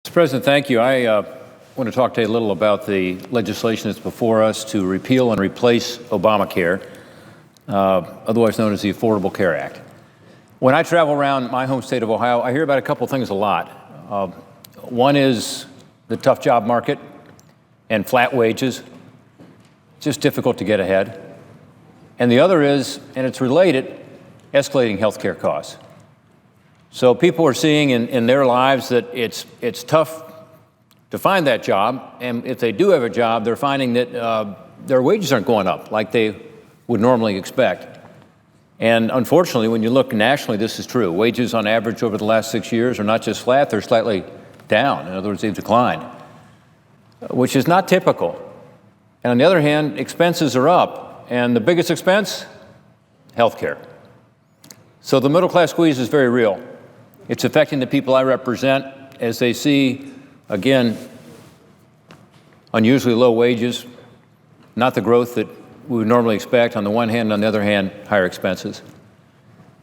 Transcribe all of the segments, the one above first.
Mr. President, thank you. I want to talk to you a little about the legislation that's before us to repeal and replace Obamacare, otherwise known as the Affordable Care Act. When I travel around my home state of Ohio, I hear about a couple things a lot. One is the tough job market and flat wages, just difficult to get ahead. And the other is, and it's related, escalating health care costs. So people are seeing in their lives that it's tough to find that job, and if they do have a job, they're finding that their wages aren't going up like they would normally expect. And unfortunately, when you look nationally, this is true. Wages on average over the last 6 years are not just flat, they're slightly down. In other words, they've declined, which is not typical. And on the other hand, expenses are up, and the biggest expense, health care. So the middle class squeeze is very real. It's affecting the people I represent as they see, again, unusually low wages, not the growth that we would normally expect on the one hand, and on the other hand, higher expenses.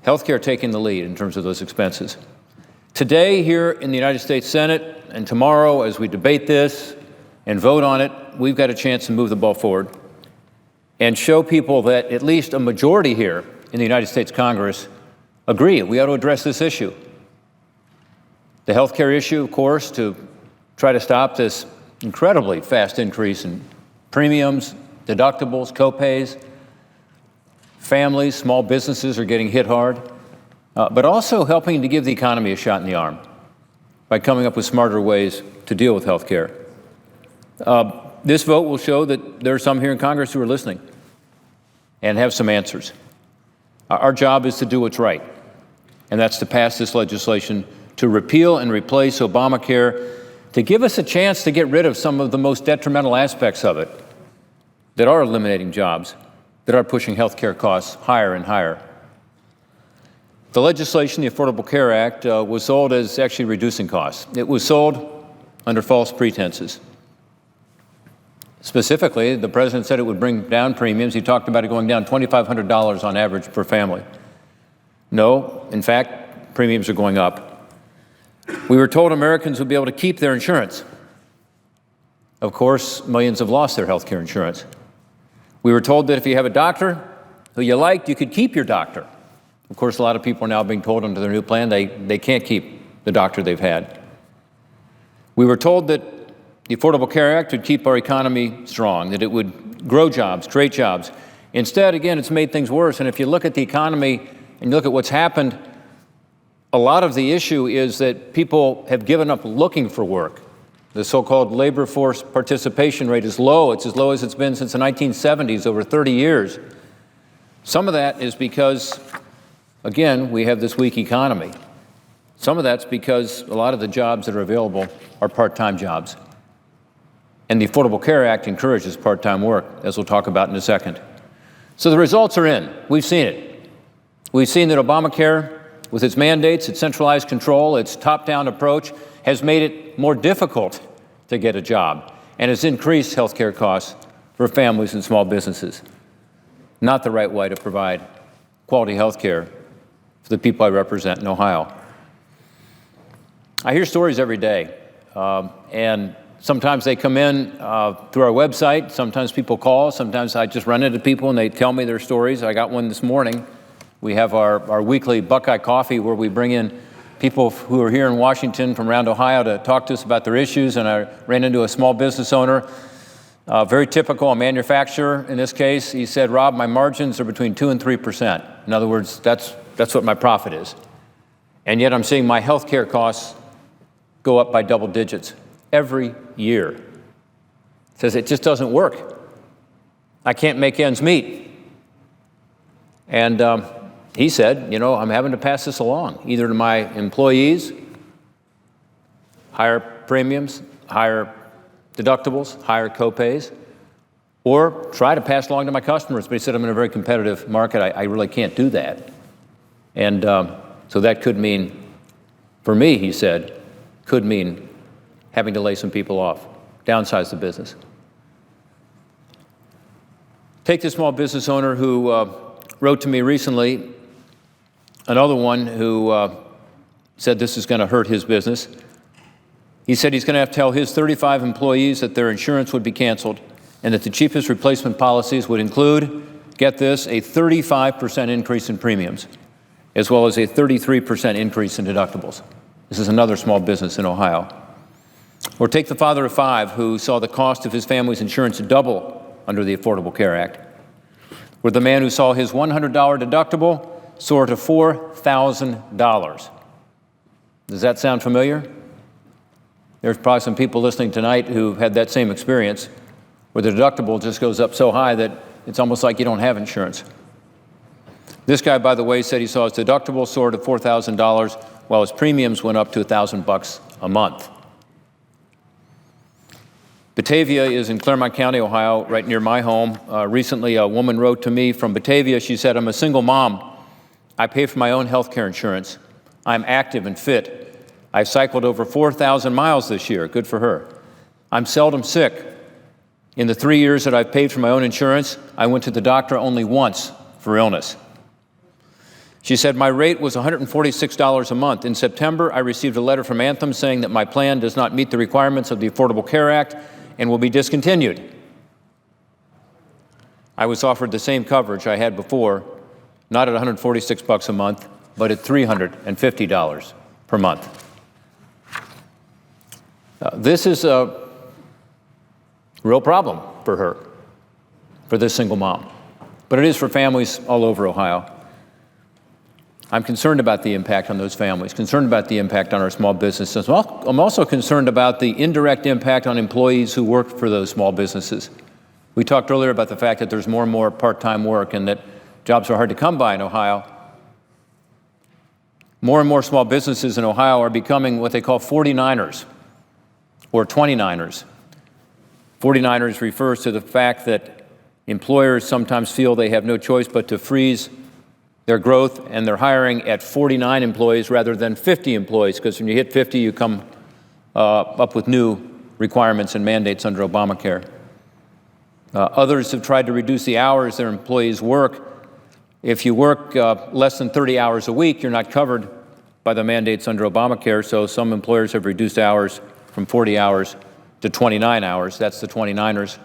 Healthcare taking the lead in terms of those expenses. Today here in the United States Senate and tomorrow as we debate this and vote on it, we've got a chance to move the ball forward and show people that at least a majority here in the United States Congress agree we ought to address this issue. The health care issue, of course, to try to stop this incredibly fast increase in premiums, deductibles, co-pays. Families, small businesses are getting hit hard, but also helping to give the economy a shot in the arm by coming up with smarter ways to deal with health care. This vote will show that there are some here in Congress who are listening and have some answers. Our job is to do what's right, and that's to pass this legislation to repeal and replace Obamacare, to give us a chance to get rid of some of the most detrimental aspects of it that are eliminating jobs, that are pushing health care costs higher and higher. The legislation, the Affordable Care Act, was sold as actually reducing costs. It was sold under false pretenses. Specifically, the president said it would bring down premiums. He talked about it going down $2,500 on average per family. No, in fact, premiums are going up. We were told Americans would be able to keep their insurance. Of course, millions have lost their health care insurance. We were told that if you have a doctor who you liked, you could keep your doctor. Of course, a lot of people are now being told under their new plan they can't keep the doctor they've had. We were told that the Affordable Care Act would keep our economy strong, that it would grow jobs, create jobs. Instead, again, it's made things worse. And if you look at the economy and you look at what's happened, a lot of the issue is that people have given up looking for work. The so-called labor force participation rate is low. It's as low as it's been since the 1970s, over 30 years. Some of that is because, again, we have this weak economy. Some of that's because a lot of the jobs that are available are part-time jobs. And the Affordable Care Act encourages part-time work, as we'll talk about in a second. So the results are in. We've seen it. We've seen that Obamacare, with its mandates, its centralized control, its top-down approach, has made it more difficult to get a job and has increased health care costs for families and small businesses. Not the right way to provide quality health care for the people I represent in Ohio. I hear stories every day, and sometimes they come in through our website. Sometimes people call. Sometimes I just run into people and they tell me their stories. I got one this morning. We have our weekly Buckeye Coffee where we bring in people who are here in Washington from around Ohio to talk to us about their issues. And I ran into a small business owner, very typical, a manufacturer in this case. He said, "Rob, my margins are between 2 and 3%. In other words, that's what my profit is. And yet I'm seeing my health care costs go up by double digits every year." Says it just doesn't work. I can't make ends meet. And he said, I'm having to pass this along, either to my employees, higher premiums, higher deductibles, higher co-pays, or try to pass along to my customers. But he said, I'm in a very competitive market. I really can't do that. And so that could mean, for me, he said, could mean having to lay some people off, downsize the business. Take the small business owner who wrote to me recently, another one who said this is going to hurt his business. He said he's going to have to tell his 35 employees that their insurance would be canceled and that the cheapest replacement policies would include, get this, a 35% increase in premiums, as well as a 33% increase in deductibles. This is another small business in Ohio. Or take the father of 5 who saw the cost of his family's insurance double under the Affordable Care Act. Or the man who saw his $100 deductible soar to $4,000. Does that sound familiar? There's probably some people listening tonight who had that same experience, where the deductible just goes up so high that it's almost like you don't have insurance. This guy, by the way, said he saw his deductible soar to $4,000 while his premiums went up to $1,000 a month. Batavia is in Claremont County, Ohio, right near my home. Recently, a woman wrote to me from Batavia. She said, "I'm a single mom. I pay for my own health care insurance. I'm active and fit. I've cycled over 4,000 miles this year." Good for her. "I'm seldom sick. In the 3 years that I've paid for my own insurance, I went to the doctor only once for illness." She said, "My rate was $146 a month. In September, I received a letter from Anthem saying that my plan does not meet the requirements of the Affordable Care Act and will be discontinued. I was offered the same coverage I had before, not at $146 a month, but at $350 per month." This is a real problem for her, for this single mom, but it is for families all over Ohio. I'm concerned about the impact on those families, concerned about the impact on our small businesses. I'm also concerned about the indirect impact on employees who work for those small businesses. We talked earlier about the fact that there's more and more part-time work and that jobs are hard to come by in Ohio. More and more small businesses in Ohio are becoming what they call 49ers or 29ers. 49ers refers to the fact that employers sometimes feel they have no choice but to freeze their growth, and they're hiring at 49 employees rather than 50 employees, because when you hit 50, you come up with new requirements and mandates under Obamacare. Others have tried to reduce the hours their employees work. If you work less than 30 hours a week, you're not covered by the mandates under Obamacare, so some employers have reduced hours from 40 hours to 29 hours. That's the 29ers.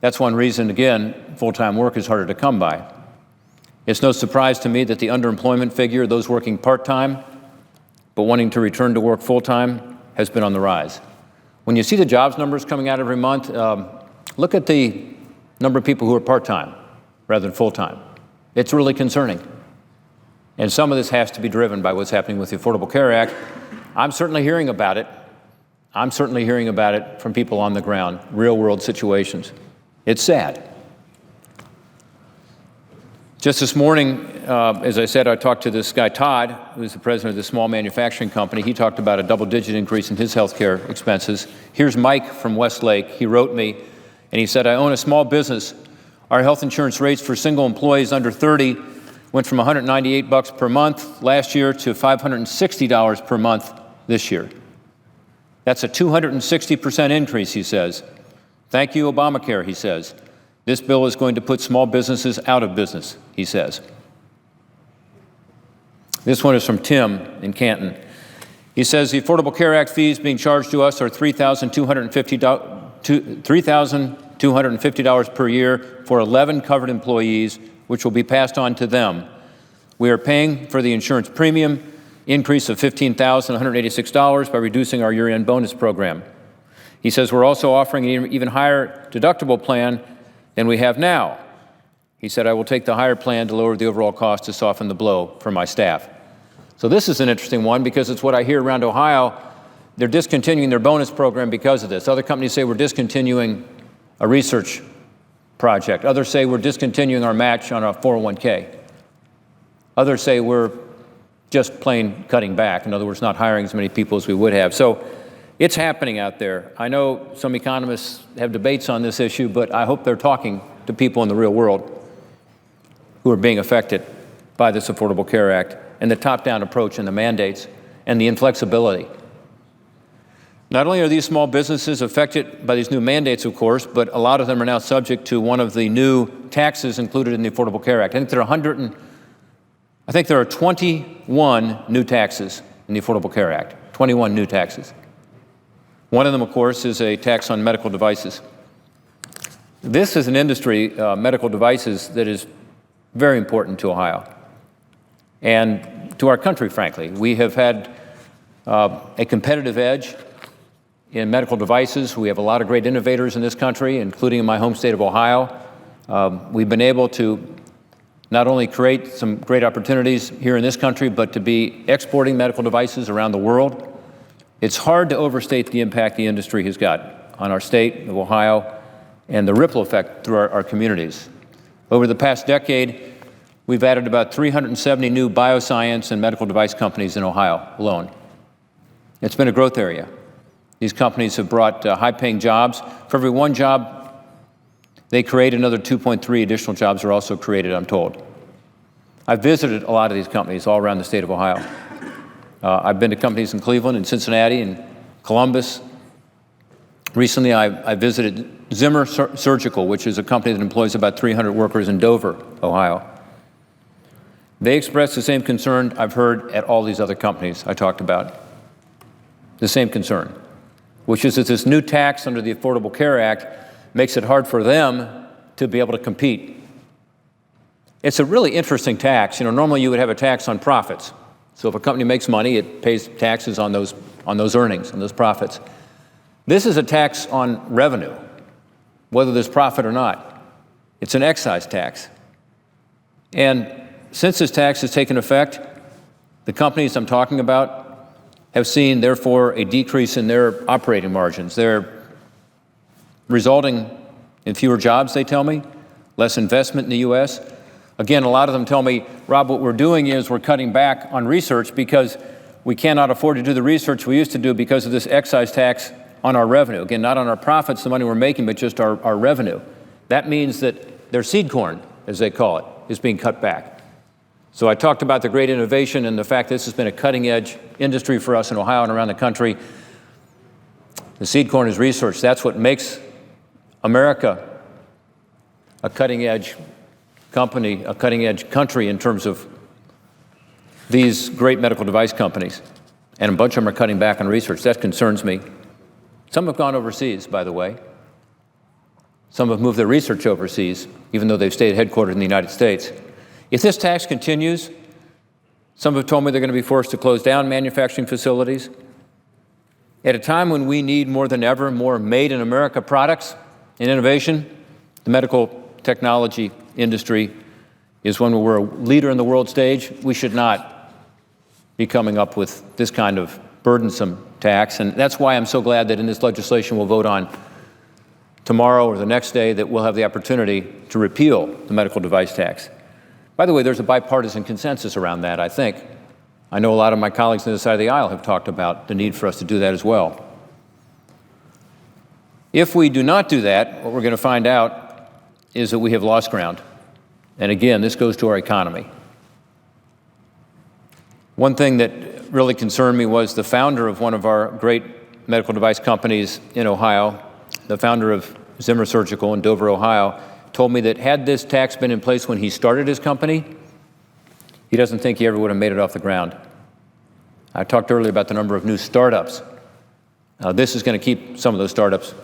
That's one reason, again, full-time work is harder to come by. It's no surprise to me that the underemployment figure, those working part-time but wanting to return to work full-time, has been on the rise. When you see the jobs numbers coming out every month, look at the number of people who are part-time rather than full-time. It's really concerning. And some of this has to be driven by what's happening with the Affordable Care Act. I'm certainly hearing about it. I'm certainly hearing about it from people on the ground, real-world situations. It's sad. Just this morning, as I said, I talked to this guy, Todd, who's the president of the small manufacturing company. He talked about a double-digit increase in his health care expenses. Here's Mike from Westlake. He wrote me, and he said, "I own a small business. Our health insurance rates for single employees under 30 went from $198 per month last year to $560 per month this year. That's a 260% increase," he says. "Thank you, Obamacare," he says. "This bill is going to put small businesses out of business," he says. This one is from Tim in Canton. He says, "The Affordable Care Act fees being charged to us are $3,250 per year for 11 covered employees, which will be passed on to them. We are paying for the insurance premium increase of $15,186 by reducing our year-end bonus program." He says, "We're also offering an even higher deductible plan than we have now." He said, "I will take the higher plan to lower the overall cost to soften the blow for my staff." So this is an interesting one because it's what I hear around Ohio. They're discontinuing their bonus program because of this. Other companies say we're discontinuing a research project. Others say we're discontinuing our match on a 401k. Others say we're just plain cutting back. In other words, not hiring as many people as we would have. So it's happening out there. I know some economists have debates on this issue, but I hope they're talking to people in the real world who are being affected by this Affordable Care Act and the top-down approach and the mandates and the inflexibility. Not only are these small businesses affected by these new mandates, of course, but a lot of them are now subject to one of the new taxes included in the Affordable Care Act. I think there are 21 new taxes in the Affordable Care Act, 21 new taxes. One of them, of course, is a tax on medical devices. This is an industry, medical devices, that is very important to Ohio and to our country, frankly. We have had a competitive edge in medical devices. We have a lot of great innovators in this country, including in my home state of Ohio. We've been able to not only create some great opportunities here in this country, but to be exporting medical devices around the world. It's hard to overstate the impact the industry has got on our state of Ohio and the ripple effect through our communities. Over the past decade, we've added about 370 new bioscience and medical device companies in Ohio alone. It's been a growth area. These companies have brought high-paying jobs. For every one job they create, another 2.3 additional jobs are also created, I'm told. I've visited a lot of these companies all around the state of Ohio. I've been to companies in Cleveland and Cincinnati and Columbus. Recently, I visited Zimmer Surgical, which is a company that employs about 300 workers in Dover, Ohio. They expressed the same concern I've heard at all these other companies I talked about. The same concern, which is that this new tax under the Affordable Care Act makes it hard for them to be able to compete. It's a really interesting tax. Normally you would have a tax on profits. So if a company makes money, it pays taxes on those earnings, on those profits. This is a tax on revenue, whether there's profit or not. It's an excise tax. And since this tax has taken effect, the companies I'm talking about have seen, therefore, a decrease in their operating margins. They're resulting in fewer jobs, they tell me, less investment in the U.S. Again, a lot of them tell me, Rob, what we're doing is we're cutting back on research because we cannot afford to do the research we used to do because of this excise tax on our revenue. Again, not on our profits, the money we're making, but just our revenue. That means that their seed corn, as they call it, is being cut back. So I talked about the great innovation and the fact this has been a cutting-edge industry for us in Ohio and around the country. The seed corn is research. That's what makes America a cutting-edge company, a cutting-edge country in terms of these great medical device companies. And a bunch of them are cutting back on research. That concerns me. Some have gone overseas, by the way. Some have moved their research overseas, even though they've stayed headquartered in the United States. If this tax continues, some have told me they're going to be forced to close down manufacturing facilities. At a time when we need more than ever more made-in-America products and innovation, the medical technology industry is one where we're a leader in the world stage. We should not be coming up with this kind of burdensome tax. And that's why I'm so glad that in this legislation we'll vote on tomorrow or the next day that we'll have the opportunity to repeal the medical device tax. By the way, there's a bipartisan consensus around that, I think. I know a lot of my colleagues on the side of the aisle have talked about the need for us to do that as well. If we do not do that, what we're going to find out is that we have lost ground. And again, this goes to our economy. One thing that really concerned me was the founder of one of our great medical device companies in Ohio, the founder of Zimmer Surgical in Dover, Ohio, told me that had this tax been in place when he started his company, he doesn't think he ever would have made it off the ground. I talked earlier about the number of new startups. This is going to keep some of those startups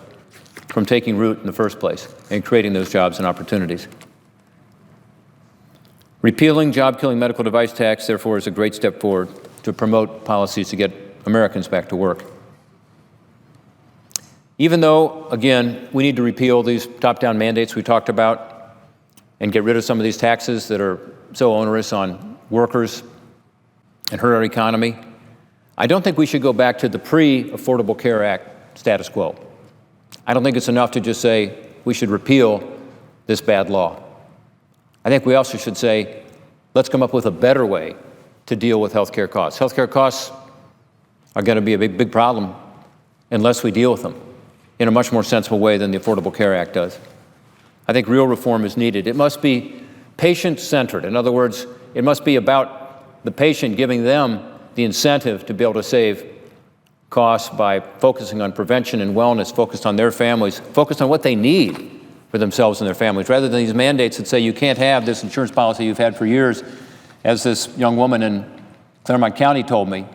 from taking root in the first place and creating those jobs and opportunities. Repealing job-killing medical device tax, therefore, is a great step forward to promote policies to get Americans back to work. Even though, again, we need to repeal these top-down mandates we talked about and get rid of some of these taxes that are so onerous on workers and hurt our economy, I don't think we should go back to the pre-Affordable Care Act status quo. I don't think it's enough to just say we should repeal this bad law. I think we also should say, let's come up with a better way to deal with health care costs. Health care costs are going to be a big problem unless we deal with them in a much more sensible way than the Affordable Care Act does. I think real reform is needed. It must be patient-centered. In other words, it must be about the patient, giving them the incentive to be able to save costs by focusing on prevention and wellness, focused on their families, focused on what they need for themselves and their families, rather than these mandates that say you can't have this insurance policy you've had for years. As this young woman in Claremont County told me,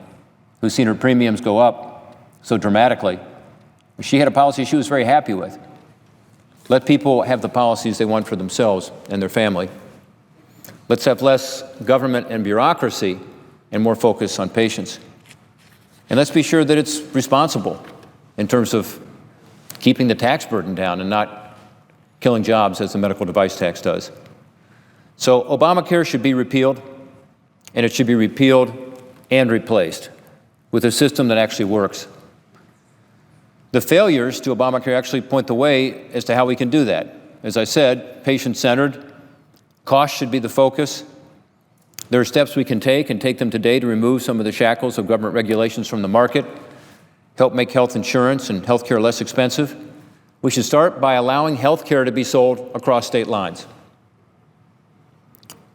who's seen her premiums go up so dramatically. She had a policy she was very happy with. Let people have the policies they want for themselves and their family. Let's have less government and bureaucracy and more focus on patients. And let's be sure that it's responsible in terms of keeping the tax burden down and not killing jobs as the medical device tax does. So Obamacare should be repealed, and it should be repealed and replaced with a system that actually works. The failures to Obamacare actually point the way as to how we can do that. As I said, patient-centered, cost should be the focus. There are steps we can take and take them today to remove some of the shackles of government regulations from the market, help make health insurance and health care less expensive. We should start by allowing health care to be sold across state lines.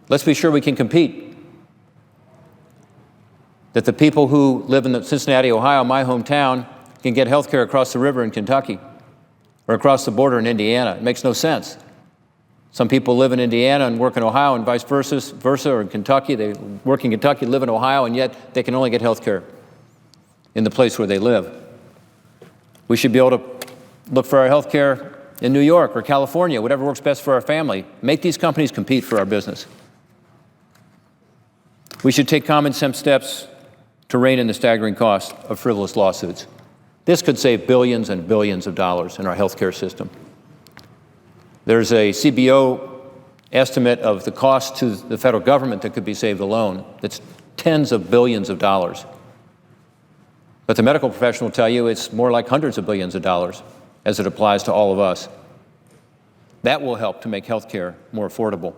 Let's be sure we can compete, that the people who live in Cincinnati, Ohio, my hometown, can get health care across the river in Kentucky or across the border in Indiana. It makes no sense. Some people live in Indiana and work in Ohio and vice versa, or in Kentucky. They work in Kentucky, live in Ohio, and yet they can only get health care in the place where they live. We should be able to look for our health care in New York or California, whatever works best for our family. Make these companies compete for our business. We should take common sense steps to rein in the staggering cost of frivolous lawsuits. This could save billions and billions of dollars in our health care system. There's a CBO estimate of the cost to the federal government that could be saved alone. That's tens of billions of dollars. But the medical profession will tell you it's more like hundreds of billions of dollars as it applies to all of us. That will help to make health care more affordable.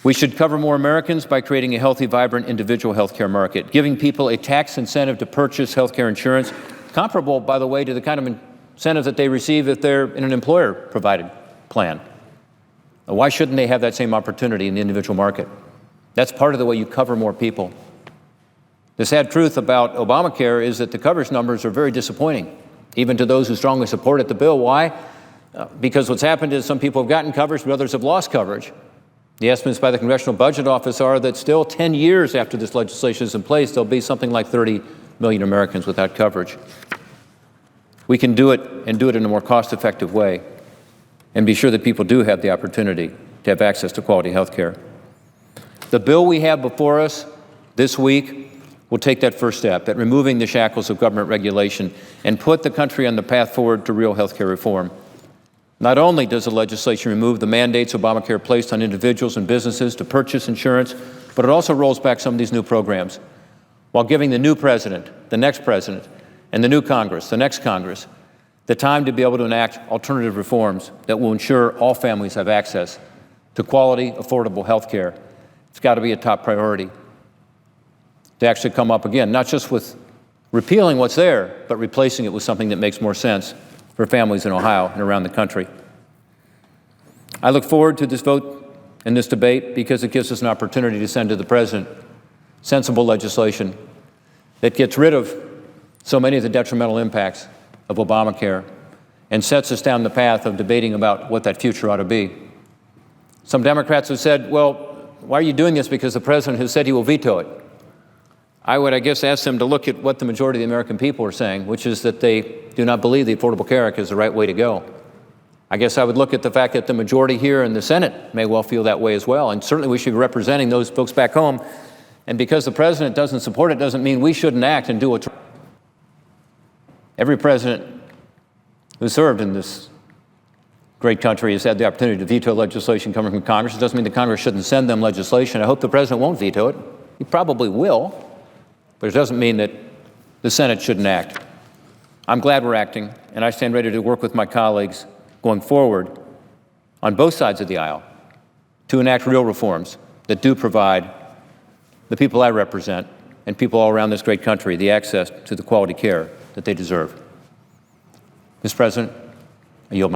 We should cover more Americans by creating a healthy, vibrant individual health care market, giving people a tax incentive to purchase health care insurance, comparable, by the way, to the kind of incentive that they receive if they're in an employer-provided plan. Why shouldn't they have that same opportunity in the individual market? That's part of the way you cover more people. The sad truth about Obamacare is that the coverage numbers are very disappointing, even to those who strongly supported the bill. Why? Because what's happened is some people have gotten coverage, but others have lost coverage. The estimates by the Congressional Budget Office are that still 10 years after this legislation is in place, there'll be something like 30 million Americans without coverage. We can do it and do it in a more cost-effective way and be sure that people do have the opportunity to have access to quality health care. The bill we have before us this week will take that first step at removing the shackles of government regulation and put the country on the path forward to real health care reform. Not only does the legislation remove the mandates Obamacare placed on individuals and businesses to purchase insurance, but it also rolls back some of these new programs while giving the new president, the next president, and the new Congress, the next Congress, the time to be able to enact alternative reforms that will ensure all families have access to quality, affordable health care. It's got to be a top priority to actually come up again, not just with repealing what's there, but replacing it with something that makes more sense for families in Ohio and around the country. I look forward to this vote and this debate because it gives us an opportunity to send to the President sensible legislation that gets rid of so many of the detrimental impacts of Obamacare and sets us down the path of debating about what that future ought to be. Some Democrats have said, well, why are you doing this? Because the President has said he will veto it. I would, I guess, ask them to look at what the majority of the American people are saying, which is that they do not believe the Affordable Care Act is the right way to go. I guess I would look at the fact that the majority here in the Senate may well feel that way as well, and certainly we should be representing those folks back home. And because the President doesn't support it doesn't mean we shouldn't act and do what's right. Every president who served in this great country has had the opportunity to veto legislation coming from Congress. It doesn't mean the Congress shouldn't send them legislation. I hope the President won't veto it. He probably will. But it doesn't mean that the Senate shouldn't act. I'm glad we're acting, and I stand ready to work with my colleagues going forward on both sides of the aisle to enact real reforms that do provide the people I represent and people all around this great country the access to the quality care that they deserve. Mr. President, I yield my